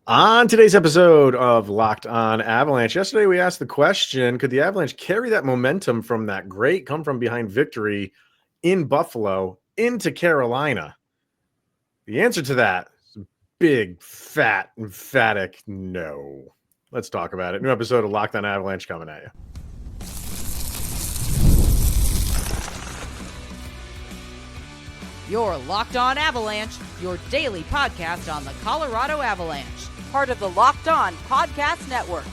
On today's episode of Locked On Avalanche, yesterday we asked the question, could the Avalanche carry that momentum from that great come from behind victory in Buffalo into Carolina? The answer to that is a big, fat, emphatic no. Let's talk about it. New episode of Locked On Avalanche coming at you. You're Locked On Avalanche, your daily podcast on the Colorado Avalanche. Part of the Locked On Podcast Network.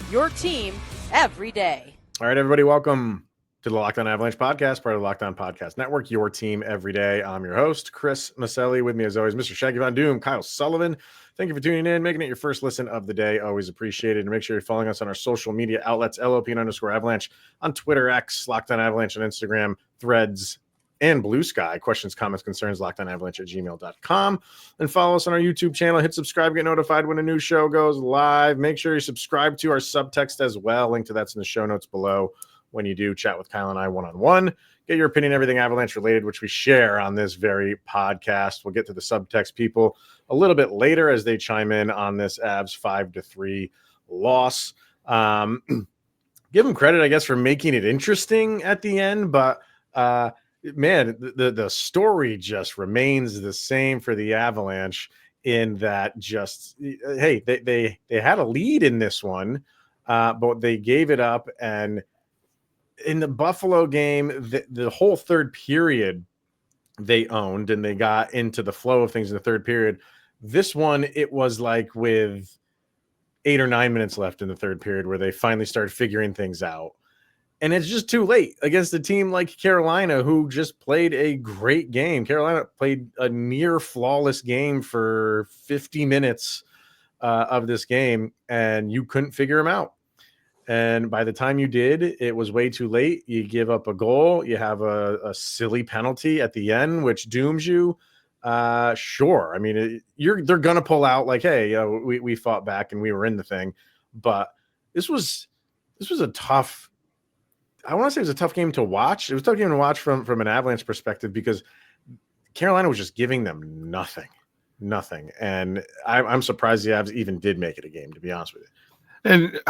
Your team every day. All right, everybody, welcome to the Locked On Avalanche podcast, part of the Locked On Podcast Network, your team every day. I'm your host, Chris Maselli. With me, as always, Mr. Shaggy Von Doom, Kyle Sullivan. Thank you for tuning in, making it your first listen of the day. Always appreciated. And make sure you're following us on our social media outlets, LOPN_Avalanche on Twitter, X, Locked On Avalanche on Instagram, Threads, and Blue Sky. Questions, comments, concerns, lockedonavalanche@gmail.com. And follow us on our YouTube channel. Hit subscribe, get notified when a new show goes live. Make sure you subscribe to our subtext as well. Link to that's in the show notes below. When you do, chat with Kyle and I one-on-one. Get your opinion, everything Avalanche related, which we share on this very podcast. We'll get to the subtext people a little bit later as they chime in on this Avs 5-3 loss. Give them credit, I guess, for making it interesting at the end, but man, the story just remains the same for the Avalanche in that just, hey, they had a lead in this one, but they gave it up. And in the Buffalo game, the whole third period they owned, and they got into the flow of things in the third period. This one, it was like with 8 or 9 minutes left in the third period where they finally started figuring things out. And it's just too late against a team like Carolina, who just played a great game. Carolina played a near flawless game for 50 minutes of this game, and you couldn't figure them out. And by the time you did, it was way too late. You give up a goal. You have a silly penalty at the end, which dooms you. Sure. I mean, they're going to pull out like, hey, we fought back and we were in the thing. But this was a tough – I want to say it was a tough game to watch. It was a tough game to watch from an Avalanche perspective because Carolina was just giving them nothing. And I'm surprised the Avs even did make it a game, to be honest with you. And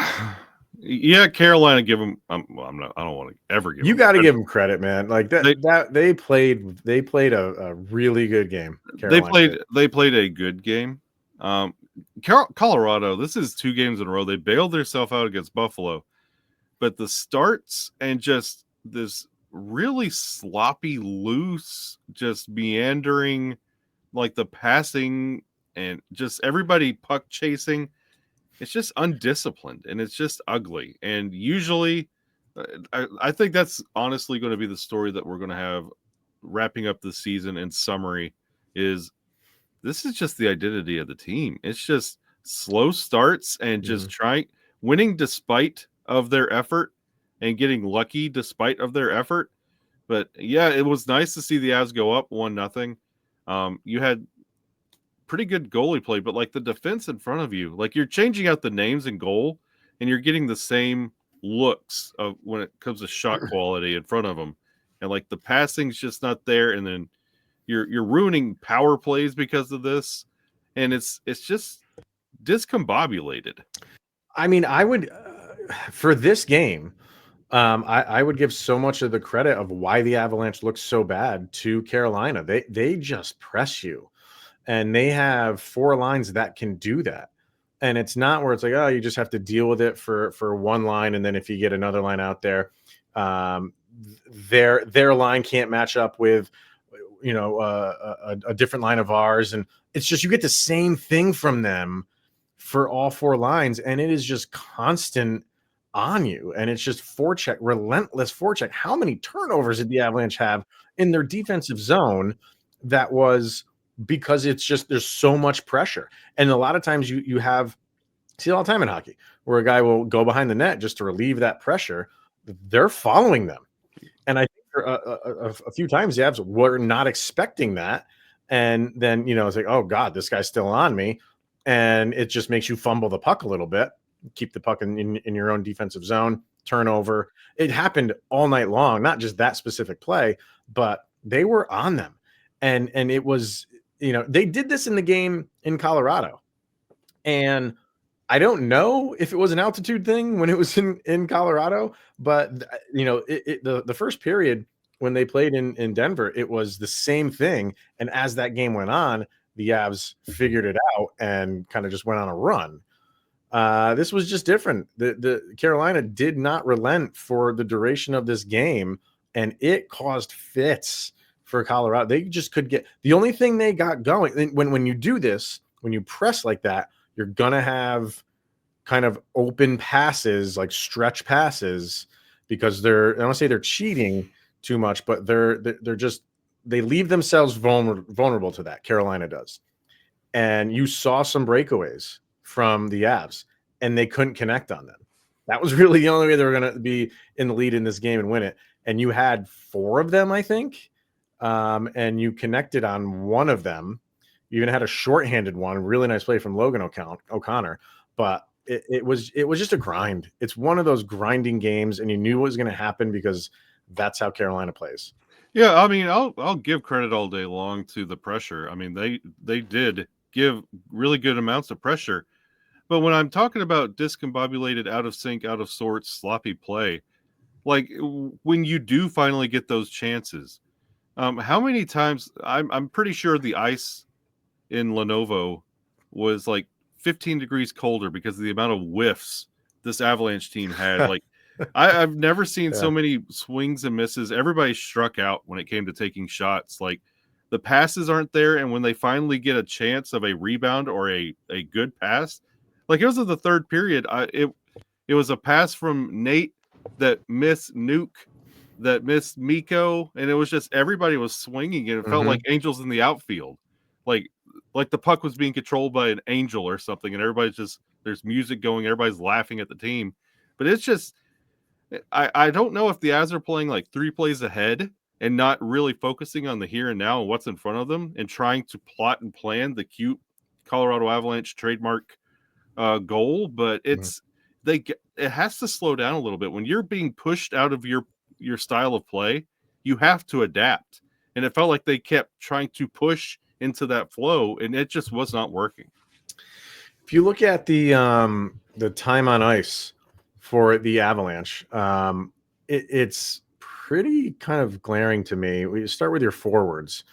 yeah, Carolina give them. I don't want to ever give. You got to give them credit, man. Like that they played a really good game. Carolina they played a good game. Colorado. This is 2 games in a row. They bailed themselves out against Buffalo. But the starts and just this really sloppy, loose, just meandering, like the passing and just everybody puck chasing, it's just undisciplined and it's just ugly. And usually, I think that's honestly going to be the story that we're going to have wrapping up the season in summary is this is just the identity of the team. It's just slow starts and just winning despite of their effort and getting lucky despite of their effort. But yeah, it was nice to see the Avs go up 1-0. You had pretty good goalie play, but like the defense in front of you, like you're changing out the names in goal and you're getting the same looks of when it comes to shot quality in front of them. And like the passing's just not there. And then you're ruining power plays because of this. And it's just discombobulated. I mean, I would, for this game, I would give so much of the credit of why the Avalanche looks so bad to Carolina. They just press you, and they have 4 lines that can do that. And it's not where it's like, oh, you just have to deal with it for one line, and then if you get another line out there, their line can't match up with a different line of ours, and it's just you get the same thing from them for all 4 lines, and it is just constant on you, and it's just forecheck, relentless forecheck. How many turnovers did the Avalanche have in their defensive zone? That was because it's just there's so much pressure, and a lot of times you see it all the time in hockey where a guy will go behind the net just to relieve that pressure. They're following them, and I think a few times the Avs were not expecting that, and then it's like, oh God, this guy's still on me. And it just makes you fumble the puck a little bit, keep the puck in your own defensive zone, turnover. It happened all night long, not just that specific play, but they were on them. And it was, they did this in the game in Colorado. And I don't know if it was an altitude thing when it was in Colorado, but the first period when they played in Denver, it was the same thing. And as that game went on, the Avs figured it out and kind of just went on a run. This was just different. The Carolina did not relent for the duration of this game, and it caused fits for Colorado. They just could get the only thing they got going when you do this, when you press like that, you're gonna have kind of open passes, like stretch passes, because I don't want to say they're cheating too much, but they leave themselves vulnerable to that. Carolina does. And you saw some breakaways from the Avs, and they couldn't connect on them. That was really the only way they were going to be in the lead in this game and win it. And you had 4 of them, I think, and you connected on one of them. You even had a shorthanded one, really nice play from Logan O'Connor. But it was just a grind. It's one of those grinding games, and you knew what was going to happen because that's how Carolina plays. Yeah, I mean, I'll give credit all day long to the pressure. I mean, they did give really good amounts of pressure. But when I'm talking about discombobulated, out of sync, out of sorts, sloppy play, like when you do finally get those chances, how many times I'm pretty sure the ice in Lenovo was like 15 degrees colder because of the amount of whiffs this Avalanche team had. Like I've never seen so many swings and misses. Everybody struck out when it came to taking shots. Like the passes aren't there, and when they finally get a chance of a rebound or a good pass, like it was in the third period, it was a pass from Nate that missed Nuke, that missed Mikko, and it was just everybody was swinging, and it felt like angels in the outfield, like the puck was being controlled by an angel or something, and everybody's just there's music going, everybody's laughing at the team, but it's just I don't know if the Avs are playing like 3 plays ahead and not really focusing on the here and now and what's in front of them and trying to plot and plan the cute Colorado Avalanche trademark goal, but it has to slow down a little bit when you're being pushed out of your style of play. You have to adapt, and it felt like they kept trying to push into that flow, and it just was not working. If you look at the time on ice for the Avalanche, it's pretty kind of glaring to me. We start with your forwards,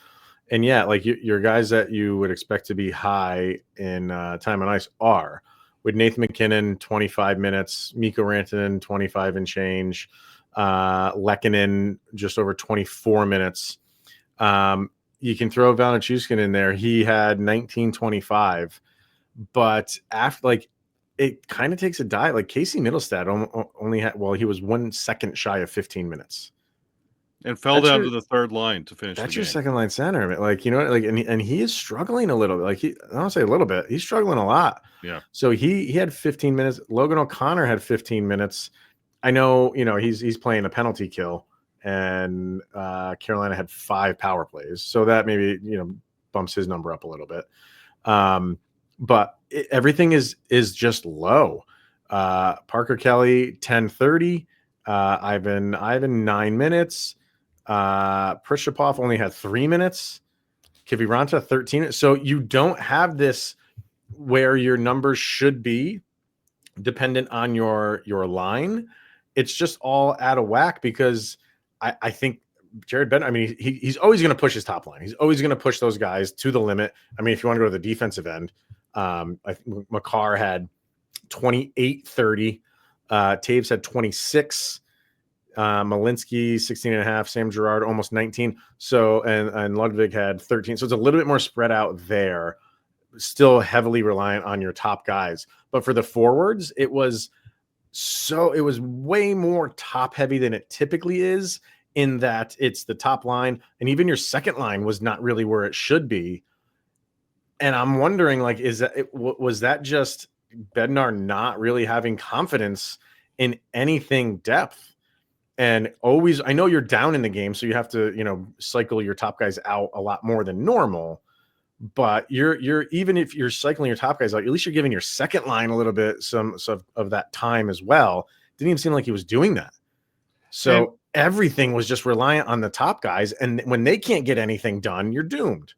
and like your guys that you would expect to be high in time on ice are with Nathan MacKinnon 25 minutes, Mikko Rantanen 25 and change, Lehkonen just over 24 minutes. You can throw Valeri Nichushkin in there. He had 19-25, but after it kind of takes a dive. Like Casey Middlestad only had, he was 1 second shy of 15 minutes. And fell down to the third line to finish. That's your second line center. And he is struggling a little bit. I don't say a little bit. He's struggling a lot. Yeah. So he had 15 minutes. Logan O'Connor had 15 minutes. I know, he's playing a penalty kill, and Carolina had 5 power plays. So that maybe, bumps his number up a little bit. But everything is just low. Parker Kelly, 10:30. Ivan 9 minutes. Prishapov only had 3 minutes. Kiviranta 13. So you don't have this where your numbers should be dependent on your line. It's just all out of whack because I think Jared Bednar, he's always going to push his top line. He's always going to push those guys to the limit. If you want to go to the defensive end, I think Makar had 28-30. Taves had 26. Malinsky 16.5, Sam Girard almost 19. So and Ludwig had 13. So it's a little bit more spread out there, still heavily reliant on your top guys. But for the forwards, it was way more top heavy than it typically is, in that it's the top line, and even your second line was not really where it should be. And I'm wondering, was that just Bednar not really having confidence in anything depth? And always, I know you're down in the game, so you have to, cycle your top guys out a lot more than normal. But you're even if you're cycling your top guys out, at least you're giving your second line a little bit some of that time as well. Didn't even seem like he was doing that. So everything was just reliant on the top guys, and when they can't get anything done, you're doomed.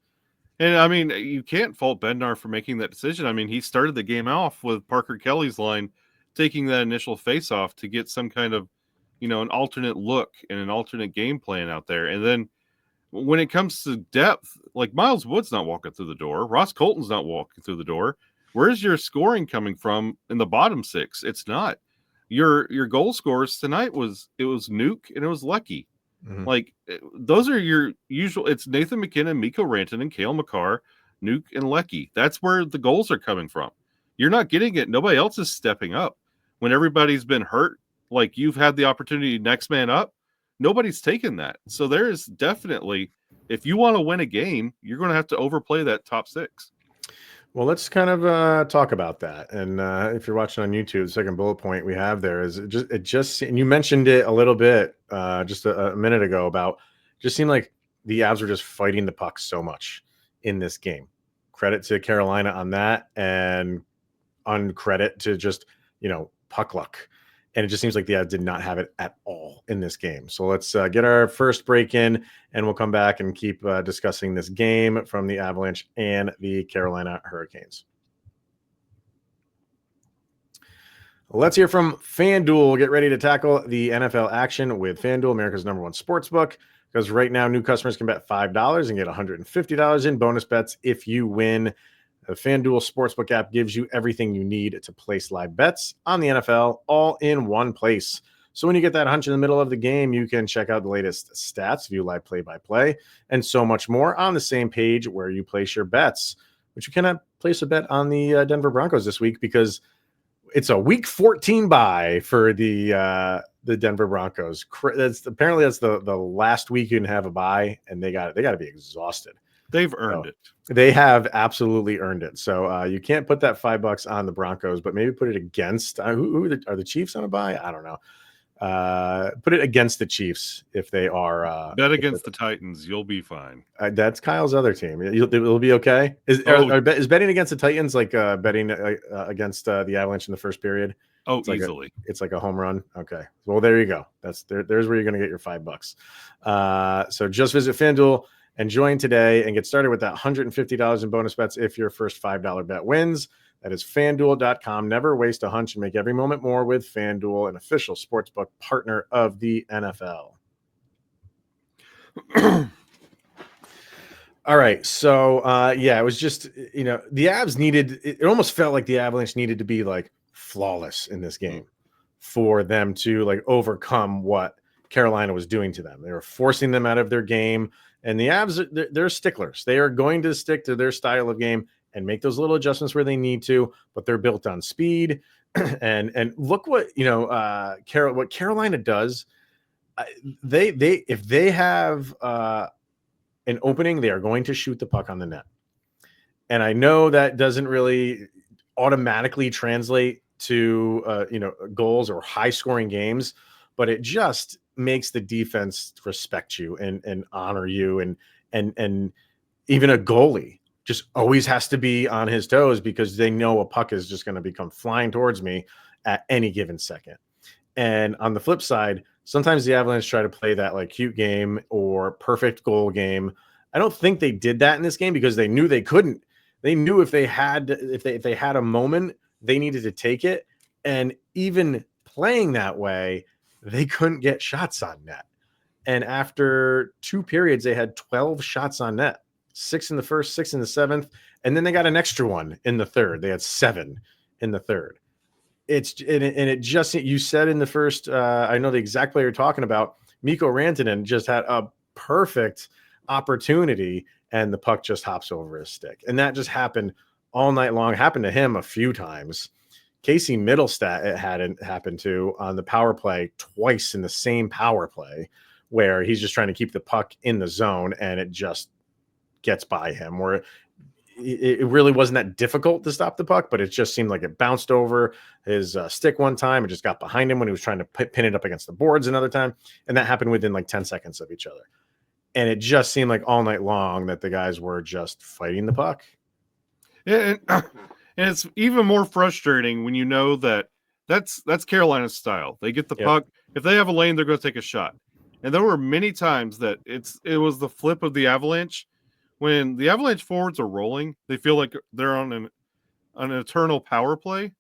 And I mean, you can't fault Bednar for making that decision. I mean, he started the game off with Parker Kelly's line, taking that initial face-off to get some kind of, an alternate look and an alternate game plan out there. And then when it comes to depth, like Miles Wood's not walking through the door, Ross Colton's not walking through the door. Where's your scoring coming from in the bottom six? It's not. Your goal scorers tonight was Nuke and it was Lucky. Mm-hmm. Like, those are your usual. It's Nathan MacKinnon, Mikko Rantanen, Cale Makar, Nuke, and Lecky. That's where the goals are coming from. You're not getting it. Nobody else is stepping up. When everybody's been hurt, like you've had the opportunity next man up, nobody's taken that. So there is definitely, if you want to win a game, you're going to have to overplay that top six. Well, let's kind of talk about that. And if you're watching on YouTube, the second bullet point we have there is it just and you mentioned it a little bit just a minute ago about just seemed like the Avs were just fighting the puck so much in this game. Credit to Carolina on that, and uncredit to just puck luck. And it just seems like the Avs did not have it at all in this game. So let's get our first break in, and we'll come back and keep discussing this game from the Avalanche and the Carolina Hurricanes. Let's hear from FanDuel. Get ready to tackle the NFL action with FanDuel, America's #1 sportsbook, because right now new customers can bet $5 and get $150 in bonus bets if you win. The FanDuel Sportsbook app gives you everything you need to place live bets on the NFL all in one place. So when you get that hunch in the middle of the game, you can check out the latest stats, view live play-by-play, and so much more on the same page where you place your bets. But you cannot place a bet on the Denver Broncos this week because it's a Week 14 bye for the Denver Broncos. That's the last week you can have a bye, and they got to be exhausted. They've earned it. They have absolutely earned it. So you can't put that $5 on the Broncos, but maybe put it against who are the Chiefs on a bye? I don't know. Put it against the Chiefs if they are. Bet against the Titans. You'll be fine. That's Kyle's other team. It'll be okay. Is betting against the Titans like betting against the Avalanche in the first period? Oh, it's like easily. It's like a home run. Okay. Well, there you go. There's where you're going to get your $5. So just visit FanDuel and join today and get started with that $150 in bonus bets if your first $5 bet wins. That is FanDuel.com. Never waste a hunch and make every moment more with FanDuel, an official sportsbook partner of the NFL. All right. So, it was just, the Avs needed, it almost felt like the Avalanche needed to be like flawless in this game for them to like overcome what Carolina was doing to them. They were forcing them out of their game. And the Avs, they're sticklers. They are going to stick to their style of game and make those little adjustments where they need to, but they're built on speed. and look what what Carolina does. They if they have an opening, they are going to shoot the puck on the net. And I know that doesn't really automatically translate to goals or high scoring games, but it just makes the defense respect you and honor you, and even a goalie just always has to be on his toes because they know a puck is just going to become flying towards me at any given second. And on the flip side, sometimes the Avalanche try to play that like cute game or perfect goal game. I don't think they did that in this game because they knew they couldn't. They knew if they had a moment, they needed to take it. And even playing that way, they couldn't get shots on net. And after 2 periods, they had 12 shots on net, 6 in the first, 6 in the seventh. And then they got an extra one in the third. They had 7 in the third. You said in the first, I know the exact play you're talking about. Mikko Rantanen just had a perfect opportunity and the puck just hops over his stick. And that just happened all night long. It happened to him a few times. Casey Middlestat, it hadn't happened to on the power play twice in the same power play where he's just trying to keep the puck in the zone and it just gets by him, where it really wasn't that difficult to stop the puck, but it just seemed like it bounced over his stick one time. It just got behind him when he was trying to pin it up against the boards another time. And that happened within like 10 seconds of each other. And it just seemed like all night long that the guys were just fighting the puck. Yeah, and it's even more frustrating when you know that's Carolina's style. They get the puck. If they have a lane, they're going to take a shot. And there were many times that it was the flip of the Avalanche when the Avalanche forwards are rolling, they feel like they're on an eternal power play.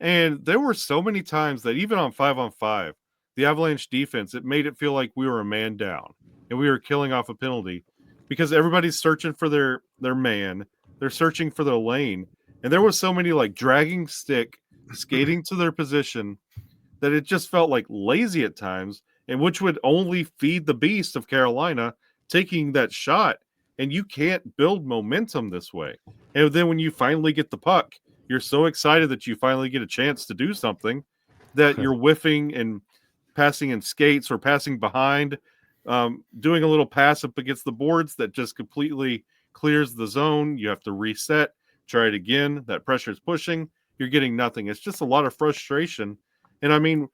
And there were so many times that even on 5-on-5, the Avalanche defense, it made it feel like we were a man down and we were killing off a penalty because everybody's searching for their man. They're searching for their lane. And there was so many like dragging stick, skating to their position that it just felt like lazy at times, and which would only feed the beast of Carolina taking that shot. And you can't build momentum this way. And then when you finally get the puck, you're so excited that you finally get a chance to do something that you're whiffing and passing in skates or passing behind, doing a little pass up against the boards that just completely clears the zone. You have to reset, try it again. That pressure is pushing. You're getting nothing. It's just a lot of frustration. And I mean,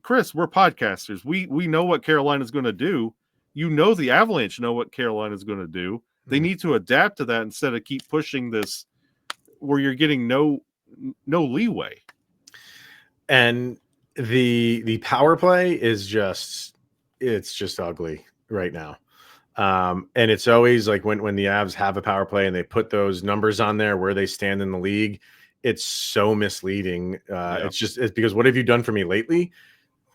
Chris, we're podcasters. We know what Carolina's going to do. You know, the Avalanche know what Carolina's going to do. They need to adapt to that instead of keep pushing this where you're getting no leeway. And the power play is just ugly right now. And it's always like when the Avs have a power play and they put those numbers on there where they stand in the league, it's so misleading. It's because what have you done for me lately?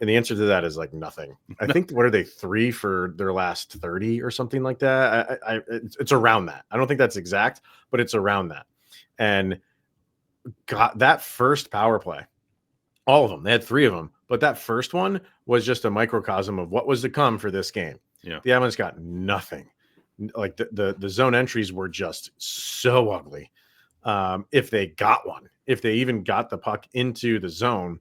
And the answer to that is like nothing. I think, what are they, 3 for their last 30 or something like that? It's around that. I don't think that's exact, but it's around that. And got that first power play, all of them, they had 3 of them, but that first one was just a microcosm of what was to come for this game. Yeah. The Avalanche got nothing. Like the zone entries were just so ugly. If they got one, if they even got the puck into the zone,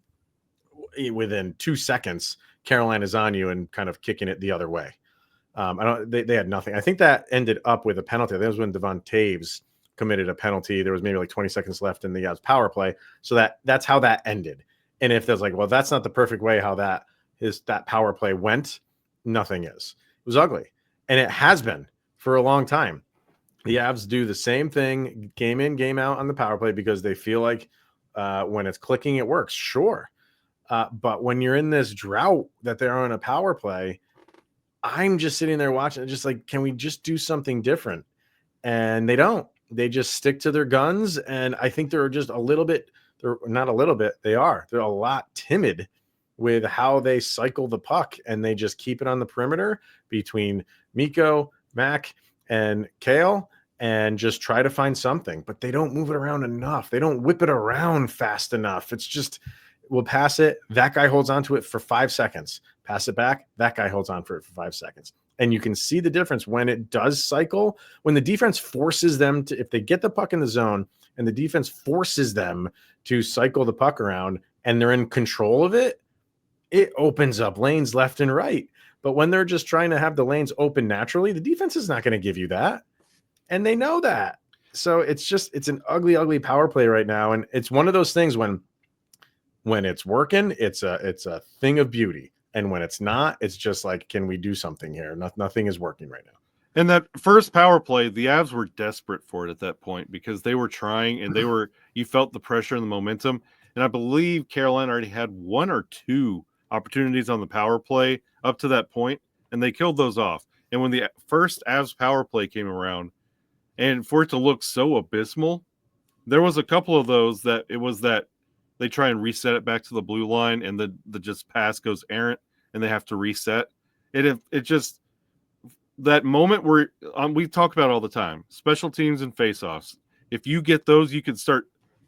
within 2 seconds, Carolina's on you and kind of kicking it the other way. They had nothing. I think that ended up with a penalty. That was when Devon Taves committed a penalty. There was maybe like 20 seconds left in the Avs power play. So that's how that ended. And if there's like, well, that's not the perfect way how that power play went, nothing is. It was ugly. And it has been for a long time. The Avs do the same thing game in, game out on the power play because they feel like when it's clicking, it works. Sure. But when you're in this drought that they're on a power play, I'm just sitting there watching, just like, can we just do something different? And they don't. They just stick to their guns. And I think they're just a little bit, they're not a little bit, they're a lot timid with how they cycle the puck. And they just keep it on the perimeter between Mikko, Mac, and Kale and just try to find something. But they don't move it around enough. They don't whip it around fast enough. It's just, we'll pass it. That guy holds on to it for 5 seconds. Pass it back. That guy holds on for it for 5 seconds. And you can see the difference when it does cycle, when the defense forces them to, if they get the puck in the zone and the defense forces them to cycle the puck around and they're in control of it, it opens up lanes left and right. But when they're just trying to have the lanes open naturally, the defense is not going to give you that. And they know that. So it's an ugly, ugly power play right now. And it's one of those things when it's working, it's a thing of beauty. And when it's not, it's just like, can we do something here? Nothing is working right now. And that first power play, the Avs were desperate for it at that point because they were trying and you felt the pressure and the momentum. And I believe Carolina already had 1 or 2 opportunities on the power play up to that point, and they killed those off. And when the first Avs power play came around, and for it to look so abysmal, there was a couple of those that it was that they try and reset it back to the blue line, and the just pass goes errant, and they have to reset. It just that moment where we talk about all the time, special teams and faceoffs. If you get those, you can start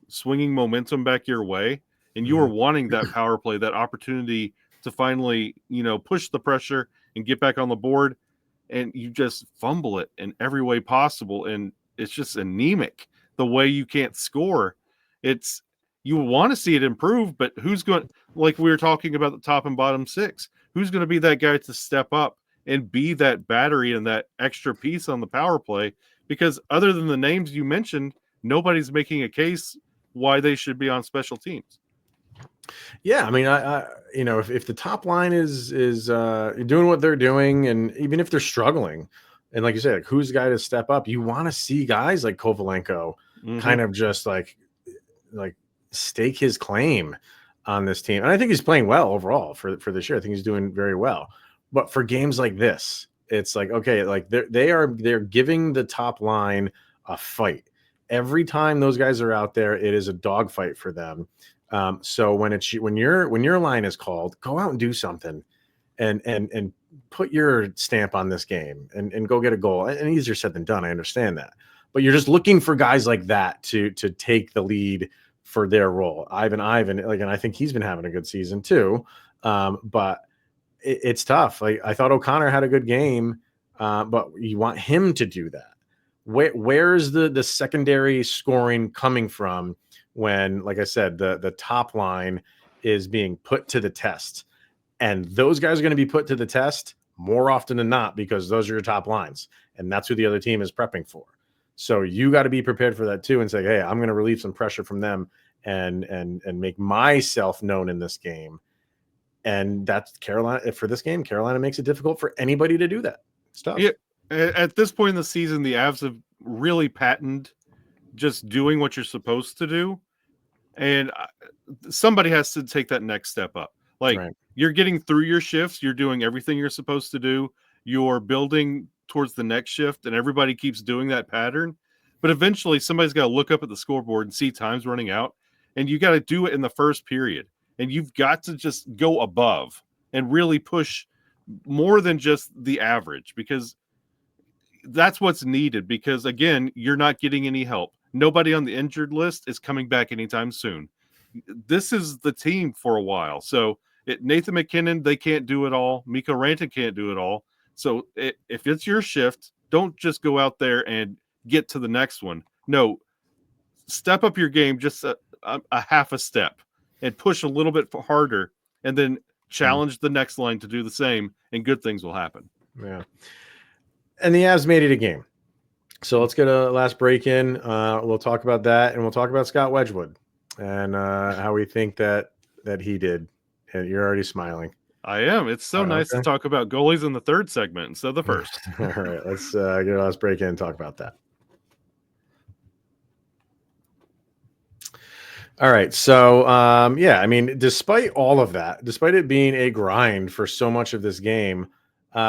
swinging momentum back your way, and you are wanting that power play, that opportunity to finally, push the pressure and get back on the board, and you just fumble it in every way possible, and it's just anemic the way you can't score. You want to see it improve, but who's going, like we were talking about the top and bottom 6, who's going to be that guy to step up and be that battery and that extra piece on the power play? Because other than the names you mentioned, nobody's making a case why they should be on special teams. Yeah, I mean, I if the top line is doing what they're doing, and even if they're struggling, and like you said, like, who's the guy to step up? You want to see guys like Kovalenko kind of just like stake his claim on this team. And I think he's playing well overall for this year. I think he's doing very well. But for games like this, It's like, okay, like they're giving the top line a fight. Every time those guys are out there, it is a dogfight for them. So when your line is called, go out and do something and put your stamp on this game and go get a goal. And easier said than done. I understand that. But you're just looking for guys like that to take the lead for their role. Ivan, like, and I think he's been having a good season too. But it's tough. Like, I thought O'Connor had a good game, but you want him to do that. Where's the secondary scoring coming from when, like I said, the top line is being put to the test? And those guys are going to be put to the test more often than not because those are your top lines. And that's who the other team is prepping for. So you got to be prepared for that too and say, hey, I'm going to relieve some pressure from them and make myself known in this game. And that's Carolina. For this game, Carolina makes it difficult for anybody to do that. It's tough. Yeah, at this point in the season, the Avs have really patented just doing what you're supposed to do. And somebody has to take that next step up. Like, Right. You're getting through your shifts. You're doing everything you're supposed to do. You're building towards the next shift, and everybody keeps doing that pattern. But eventually, somebody's got to look up at the scoreboard and see time's running out, and you got to do it in the first period. And you've got to just go above and really push more than just the average, because that's what's needed. Because, again, you're not getting any help. Nobody on the injured list is coming back anytime soon. This is the team for a while. So Nathan MacKinnon, they can't do it all. Mikko Rantanen can't do it all. So if it's your shift, don't just go out there and get to the next one. No, step up your game just a half a step and push a little bit harder, and then challenge the next line to do the same, and good things will happen. Yeah. And the Avs made it a game. So let's get a last break in. We'll talk about that, and we'll talk about Scott Wedgwood and how we think that he did. And you're already smiling. I am. It's so nice to talk about goalies in the third segment instead of the first. All right, let's get a last break in and talk about that. All right. So, yeah, I mean, despite all of that, despite it being a grind for so much of this game, the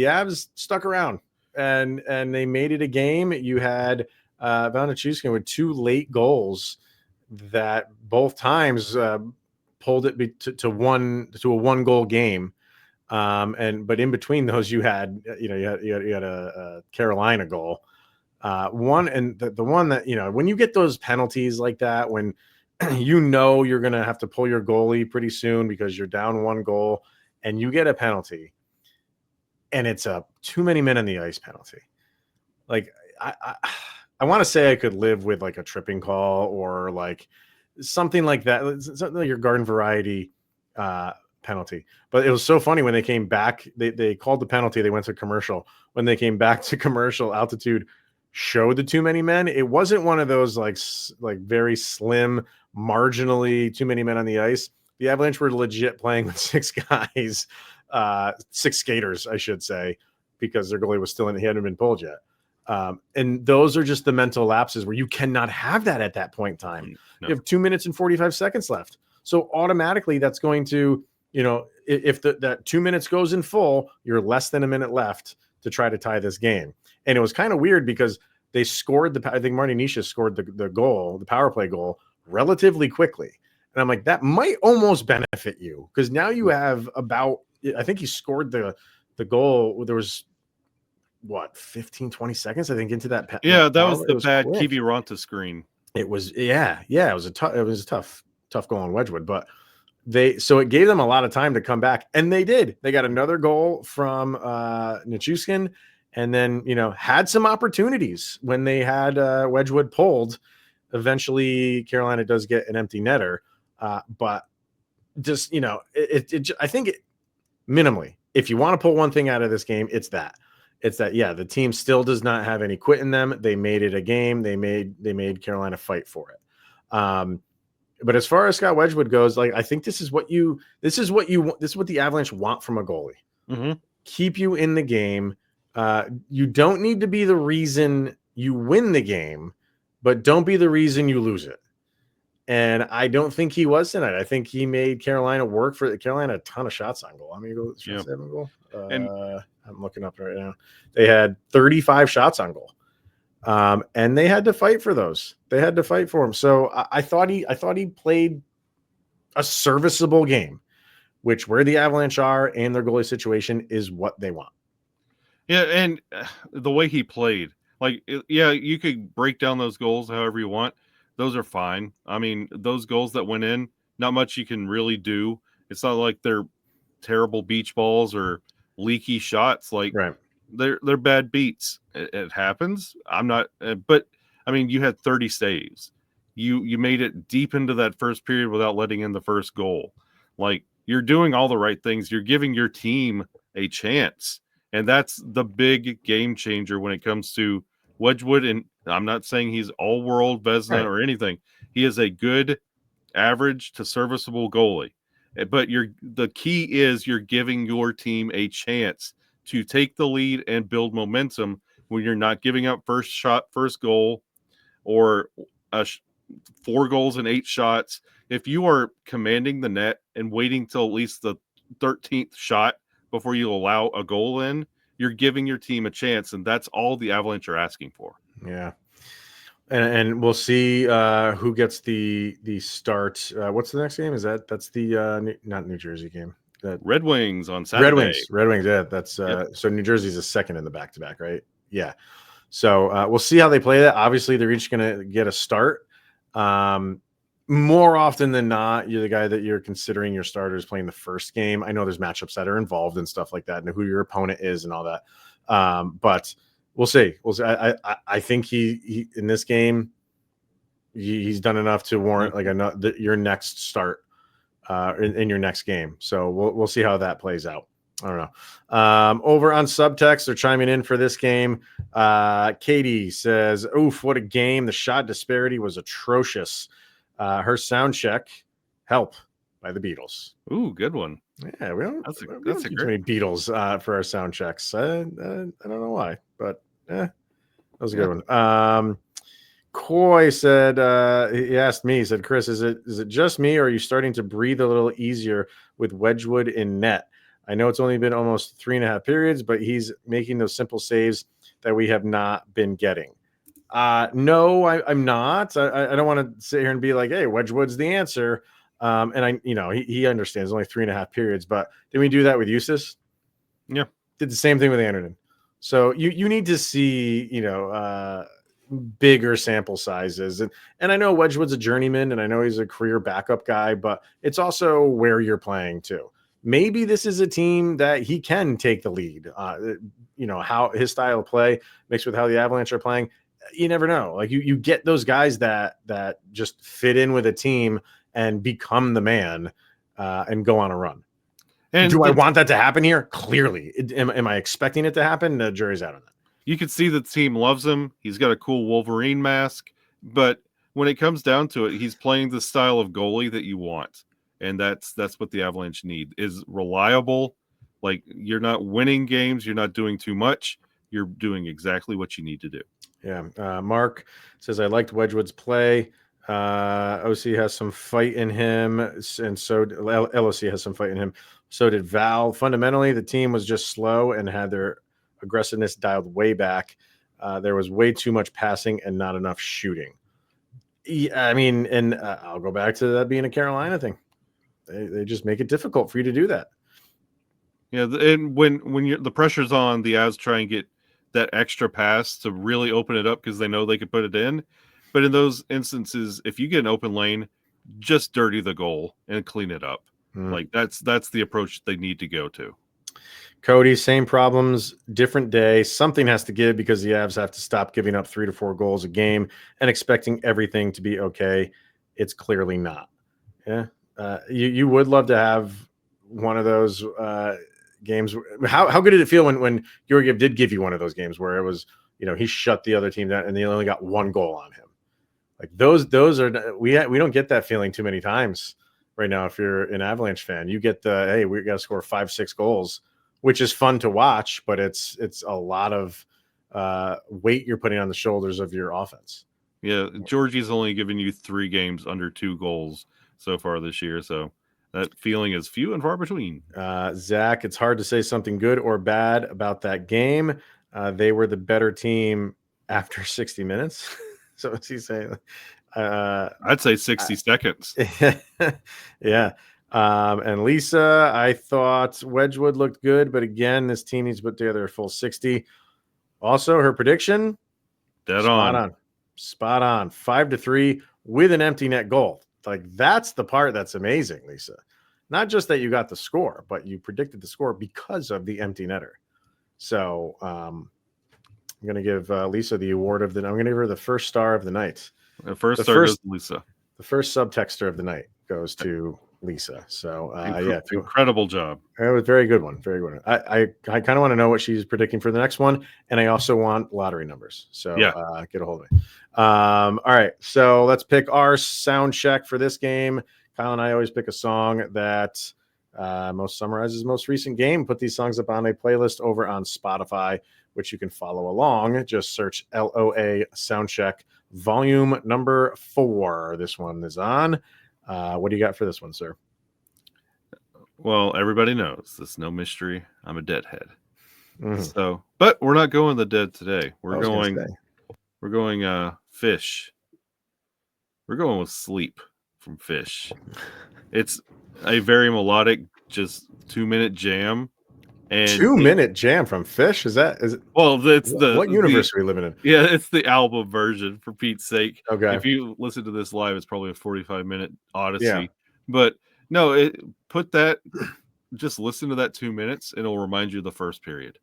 Avs stuck around and they made it a game. You had Valeri Nichushkin with 2 late goals that both times pulled it to a 1-goal game. But in between those, you had a Carolina goal. The one that, when you get those penalties like that, when you're going to have to pull your goalie pretty soon because you're down 1 goal and you get a penalty and it's a too many men on the ice penalty. Like, I want to say I could live with like a tripping call or like something like that. Something like your garden variety penalty. But it was so funny when they came back, they called the penalty. They went to commercial. When they came back to commercial, Altitude showed the too many men. It wasn't one of those like very slim, marginally too many men on the ice. The Avalanche were legit playing with 6 guys, 6 skaters, I should say, because their goalie was still in. He hadn't been pulled yet. And those are just the mental lapses where you cannot have that at that point in time. No. You have 2 minutes and 45 seconds left. So automatically that's going to, if that 2 minutes goes in full, you're less than a minute left to try to tie this game. And it was kind of weird because they scored I think Marty Nisha scored the goal, the power play goal, relatively quickly. And I'm like, that might almost benefit you because now you have I think he scored the goal. There was 15, 20 seconds, I think, into that. That was the bad Kiwi Ronta screen. It was, it was a tough goal on Wedgwood, but so it gave them a lot of time to come back, and they did. They got another goal from Nichushkin, and then had some opportunities when they had Wedgwood pulled. Eventually, Carolina does get an empty netter, but just I think minimally, if you want to pull one thing out of this game, it's that. The team still does not have any quit in them. They made it a game. They made Carolina fight for it. But as far as Scott Wedgwood goes, like, I think this is what the Avalanche want from a goalie. Mm-hmm. Keep you in the game. You don't need to be the reason you win the game, but don't be the reason you lose it. And I don't think he was tonight. I think he made Carolina work for Carolina a ton of shots on goal. How many goals? Yep. 7 goal. And I'm looking up right now. They had 35 shots on goal. And they had to fight for those. They had to fight for him. So I thought he played a serviceable game, which where the Avalanche are and their goalie situation is what they want. Yeah, and the way he played, like, yeah, you could break down those goals however you want. Those are fine. I mean, those goals that went in, not much you can really do. It's not like they're terrible beach balls or leaky shots. Like, Right. they're bad beats. It happens. I'm not, but I mean, you had 30 saves. You made it deep into that first period without letting in the first goal. Like, you're doing all the right things. You're giving your team a chance. And that's the big game changer when it comes to Wedgwood. And I'm not saying he's all world Vezina or anything. He is a good average to serviceable goalie. But the key is you're giving your team a chance to take the lead and build momentum when you're not giving up first shot, first goal, or 4 goals and 8 shots. If you are commanding the net and waiting till at least the 13th shot before you allow a goal in, you're giving your team a chance, and that's all the Avalanche are asking for. Yeah. And we'll see who gets the start. What's the next game? That's the not New Jersey game. Red Wings on Saturday. Red Wings. Yeah, that's so New Jersey's a second in the back-to-back, right? Yeah. So we'll see how they play that. Obviously, they're each going to get a start. More often than not, you're the guy that you're considering your starters playing the first game. I know there's matchups that are involved and stuff like that, and who your opponent is and all that. But we'll see. I think he in this game, he's done enough to warrant like your next start in your next game. So we'll see how that plays out. I don't know. Over on subtext, they're chiming in for this game. Katie says, "Oof, what a game! The shot disparity was atrocious. Her sound check, Help by the Beatles." Ooh, good one. Yeah, we don't That's too many Beatles for our sound checks. I don't know why, but that was a good one. Coy said, he asked me, he said, "Chris, is it just me, or are you starting to breathe a little easier with Wedgwood in net? I know it's only been almost 3.5 periods, but he's making those simple saves that we have not been getting." No, I'm not. I don't want to sit here and be like, "Hey, Wedgwood's the answer." And he understands only 3.5 periods, but did we do that with Eustace? Yeah, did the same thing with Anderton. So you need to see bigger sample sizes, and I know Wedgwood's a journeyman, and I know he's a career backup guy, but it's also where you're playing too. Maybe this is a team that he can take the lead. How his style of play mixed with how the Avalanche are playing. You never know. Like you get those guys that just fit in with a team and become the man and go on a run. And do I want that to happen here? Clearly. Am I expecting it to happen? The jury's out on that. You can see the team loves him. He's got a cool Wolverine mask, but when it comes down to it, he's playing the style of goalie that you want. And that's what the Avalanche need, is reliable. Like, you're not winning games. You're not doing too much. You're doing exactly what you need to do. Yeah. Mark says, "I liked Wedgwood's play. OC has some fight in him, and so LOC has some fight in him. So did Val. Fundamentally, the team was just slow and had their aggressiveness dialed way back. There was way too much passing and not enough shooting." Yeah, I mean, and I'll go back to that being a Carolina thing. They just make it difficult for you to do that. Yeah, and when the pressure's on, the Avs try and get that extra pass to really open it up because they know they could put it in. But in those instances, if you get an open lane, just dirty the goal and clean it up. Like that's the approach they need to go to. Cody, same problems, different day. Something has to give because the Avs have to stop giving up 3 to 4 goals a game and expecting everything to be okay. It's clearly not. Yeah. You would love to have one of those games. How good did it feel when Georgiev did give you one of those games where it was, he shut the other team down and they only got 1 goal on him? Like those are, we don't get that feeling too many times right now. If you're an Avalanche fan, you get hey, we got to score 5-6 goals, which is fun to watch, but it's a lot of weight you're putting on the shoulders of your offense. Yeah, Georgie's only given you 3 games under 2 goals so far this year, so That feeling is few and far between. Zach, it's hard to say something good or bad about that game. They were the better team after 60 minutes. So what's he saying? I'd say 60 seconds. Yeah. And Lisa, I thought Wedgwood looked good, but again, this team needs to put together a full 60. Also, her prediction, spot on. 5-3 with an empty net goal. Like, that's the part that's amazing, Lisa. Not just that you got the score, but you predicted the score because of the empty netter. So I'm going to give Lisa the award of the night. I'm going to give her the first star of the night. The first star goes to Lisa. The first subtexter of the night goes to Lisa. So incredible job. It was a very good one. Very good one. I kind of want to know what she's predicting for the next one, and I also want lottery numbers. So get a hold of me. All right. So let's pick our sound check for this game. Kyle and I always pick a song that most summarizes most recent game. Put these songs up on a playlist over on Spotify, which you can follow along. Just search LOA Soundcheck Volume number 4. This one is on. What do you got for this one, sir? Well, everybody knows this. No mystery. I'm a deadhead. So, but we're not going the dead today. We're going Fish. We're going with Sleep from Fish. It's a very melodic, just 2-minute jam. And 2-minute jam from Fish? Is it? Well, it's what universe are we living in? Yeah, it's the album version, for Pete's sake. Okay. If you listen to this live, it's probably a 45-minute odyssey. Yeah. But no, just listen to that 2 minutes, and it'll remind you of the first period.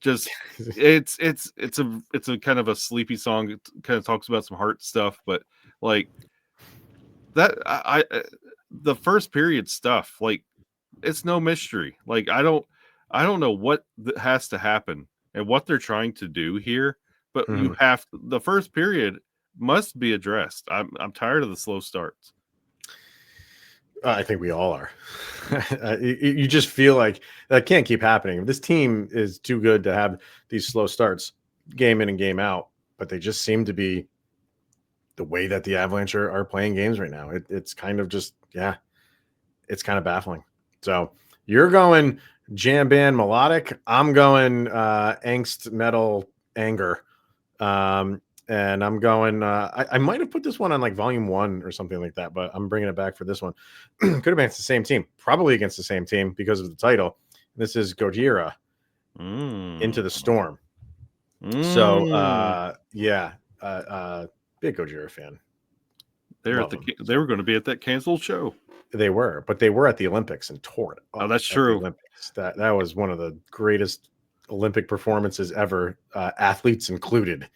Just it's a kind of a sleepy song. It kind of talks about some heart stuff, but like that, the first period stuff, like, it's no mystery. Like, I don't know what has to happen and what they're trying to do here, but the first period must be addressed. I'm tired of the slow starts. I think we all are. You just feel like that can't keep happening. This team is too good to have these slow starts game in and game out, but they just seem to be the way that the Avalanche are playing games right now. It's kind of just, it's kind of baffling. So you're going jam band melodic. I'm going angst metal anger. And I'm going, I might have put this one on like volume 1 or something like that, but I'm bringing it back for this one. Could have been against the same team, probably against the same team because of the title. This is Gojira, Into the Storm. So, big Gojira fan. They were going to be at that canceled show. They were, but they were at the Olympics and tore it. Oh, that's true. Olympics. That was one of the greatest Olympic performances ever, athletes included.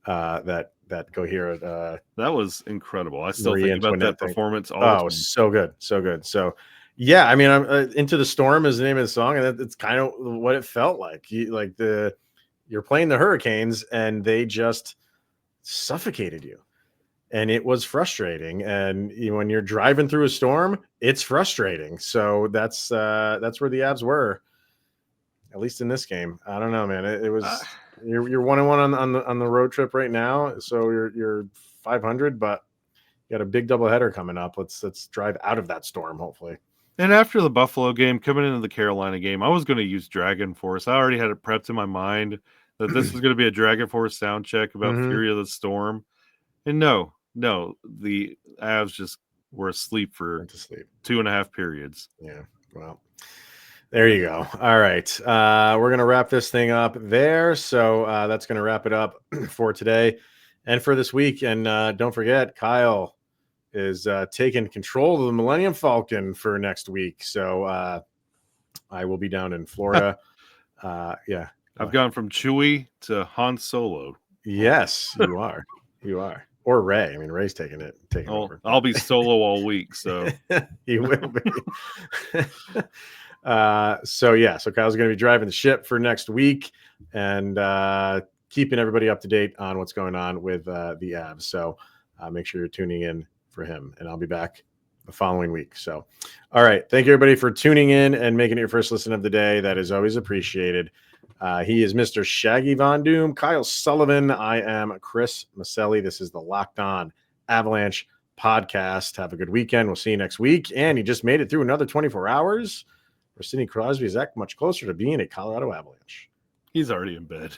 That Gojira. That was incredible. I still think about that performance. Oh, so good, so good. So, yeah, I mean, I'm Into the Storm is the name of the song, and it's kind of what it felt like. You're playing the Hurricanes, and they just suffocated you. And it was frustrating. And when you're driving through a storm, it's frustrating. So that's where the Avs were, at least in this game. I don't know, man. It was you're 1-1 on the road trip right now. So you're 500, but you got a big doubleheader coming up. Let's drive out of that storm, hopefully. And after the Buffalo game, coming into the Carolina game, I was going to use Dragon Force. I already had it prepped in my mind that this was going to be a Dragon Force sound check about Fury of the Storm. And no, the Avs just were asleep for 2.5 periods. Yeah, well, there you go. All right, we're going to wrap this thing up there. So that's going to wrap it up for today and for this week. And don't forget, Kyle is taking control of the Millennium Falcon for next week. So I will be down in Florida. Yeah. I've gone from Chewie to Han Solo. Yes, you are. You are. Or Ray. I mean, Ray's taking over. I'll be solo all week, so he will be. So Kyle's going to be driving the ship for next week and keeping everybody up to date on what's going on with the Avs. So make sure you're tuning in for him, and I'll be back the following week. So, all right. Thank you, everybody, for tuning in and making it your first listen of the day. That is always appreciated. He is Mr. Shaggy Von Doom, Kyle Sullivan. I am Chris Maselli. This is the Locked On Avalanche podcast. Have a good weekend. We'll see you next week. And he just made it through another 24 hours. Sidney Crosby is that much closer to being a Colorado Avalanche. He's already in bed.